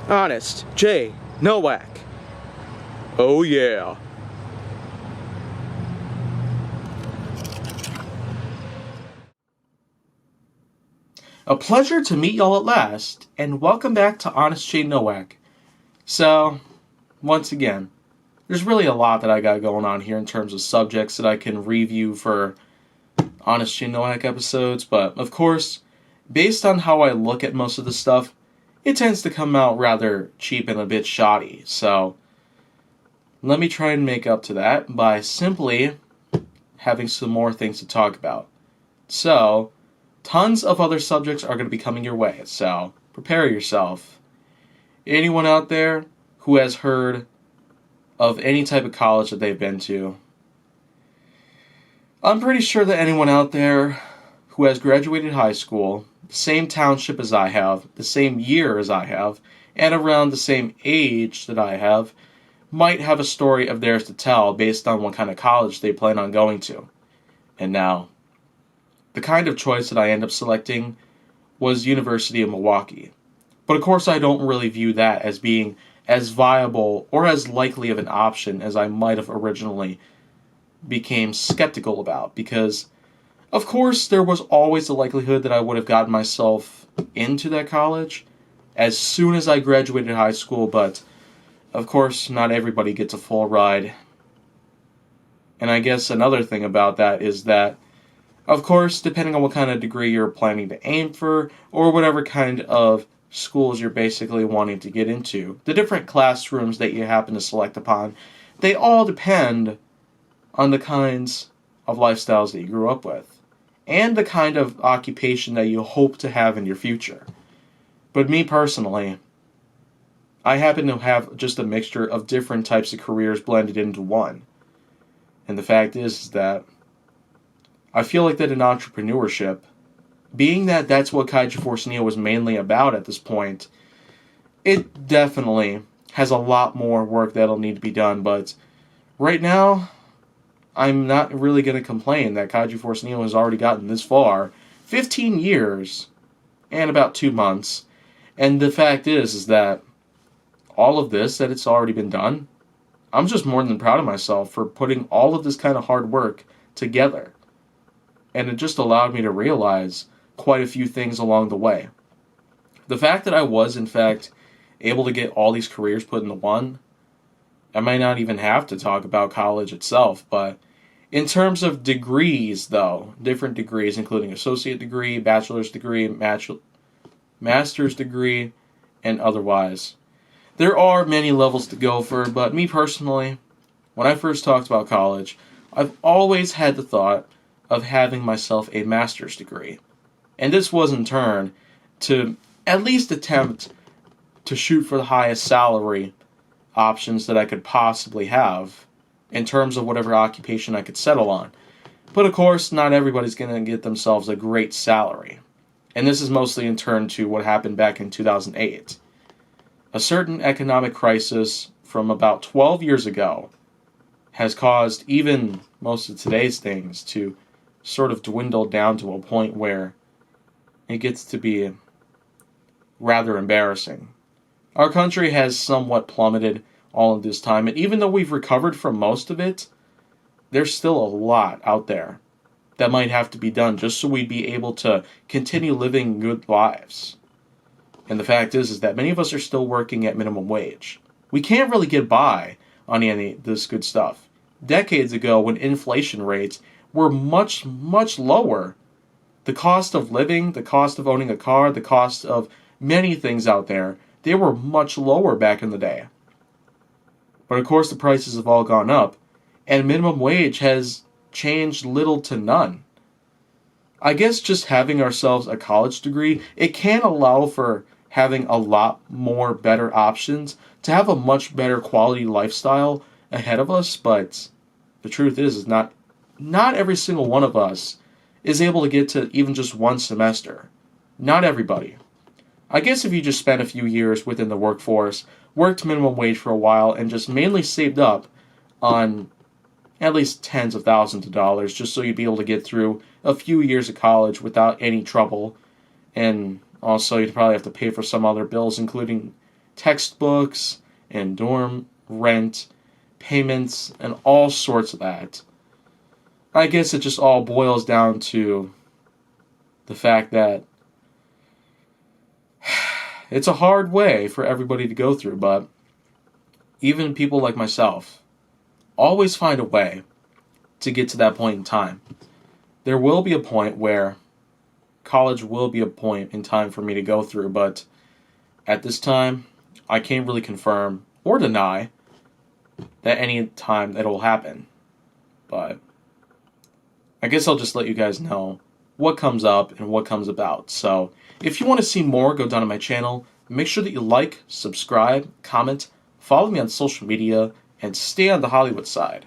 Honest J. Nowak. Oh yeah. A pleasure to meet y'all at last, and welcome back to Honest J. Nowak. So, once again, there's really a lot that I got going on here in terms of subjects that I can review for Honest J. Nowak episodes, but of course, based on how I look at most of the stuff, it tends to come out rather cheap and a bit shoddy. So, let me try and make up to that by simply having some more things to talk about. So, tons of other subjects are going to be coming your way, so prepare yourself. Anyone out there who has heard of any type of college that they've been to, I'm pretty sure that anyone out there who has graduated high school, the same township as I have, the same year as I have, and around the same age that I have, might have a story of theirs to tell based on what kind of college they plan on going to. And now, the kind of choice that I end up selecting was University of Milwaukee. But of course I don't really view that as being as viable or as likely of an option as I might have originally became skeptical about, because of course there was always the likelihood that I would have gotten myself into that college as soon as I graduated high school, but of course not everybody gets a full ride. And I guess another thing about that is that, of course, depending on what kind of degree you're planning to aim for, or whatever kind of schools you're basically wanting to get into, the different classrooms that you happen to select upon, they all depend on the kinds of lifestyles that you grew up with, and the kind of occupation that you hope to have in your future. But me personally, I happen to have just a mixture of different types of careers blended into one. And the fact is that I feel like that in entrepreneurship, being that that's what Kaiju Force Neo was mainly about at this point, it definitely has a lot more work that'll need to be done, but right now, I'm not really going to complain that Kaiju Force Neo has already gotten this far. 15 years and about 2 months. And the fact is that all of this, that it's already been done, I'm just more than proud of myself for putting all of this kind of hard work together. And it just allowed me to realize quite a few things along the way. The fact that I was, in fact, able to get all these careers put into one, I might not even have to talk about college itself, but in terms of degrees, though, different degrees, including associate degree, bachelor's degree, master's degree, and otherwise, there are many levels to go for, but me personally, when I first talked about college, I've always had the thought of having myself a master's degree. And this was in turn to at least attempt to shoot for the highest salary options that I could possibly have in terms of whatever occupation I could settle on. But of course, not everybody's going to get themselves a great salary. And this is mostly in turn to what happened back in 2008. A certain economic crisis from about 12 years ago has caused even most of today's things to sort of dwindle down to a point where it gets to be rather embarrassing. Our country has somewhat plummeted all of this time, and even though we've recovered from most of it, there's still a lot out there that might have to be done just so we'd be able to continue living good lives. And the fact is that many of us are still working at minimum wage. We can't really get by on any of this good stuff. Decades ago, when inflation rates were much, much lower, the cost of living, the cost of owning a car, the cost of many things out there, they were much lower back in the day. But of course the prices have all gone up, and minimum wage has changed little to none. I guess just having ourselves a college degree, it can allow for having a lot more better options, to have a much better quality lifestyle ahead of us, but the truth is not every single one of us is able to get to even just one semester. Not everybody. I guess if you just spent a few years within the workforce, worked minimum wage for a while, and just mainly saved up on at least tens of thousands of dollars just so you'd be able to get through a few years of college without any trouble, and also you'd probably have to pay for some other bills, including textbooks and dorm rent, payments, and all sorts of that. I guess it just all boils down to the fact that it's a hard way for everybody to go through, but even people like myself always find a way to get to that point in time. There will be a point where college will be a point in time for me to go through, but at this time, I can't really confirm or deny that any time that will happen. But I guess I'll just let you guys know what comes up and what comes about. So if you want to see more, go down to my channel. Make sure that you like, subscribe, comment, follow me on social media, and stay on the Hollywood side.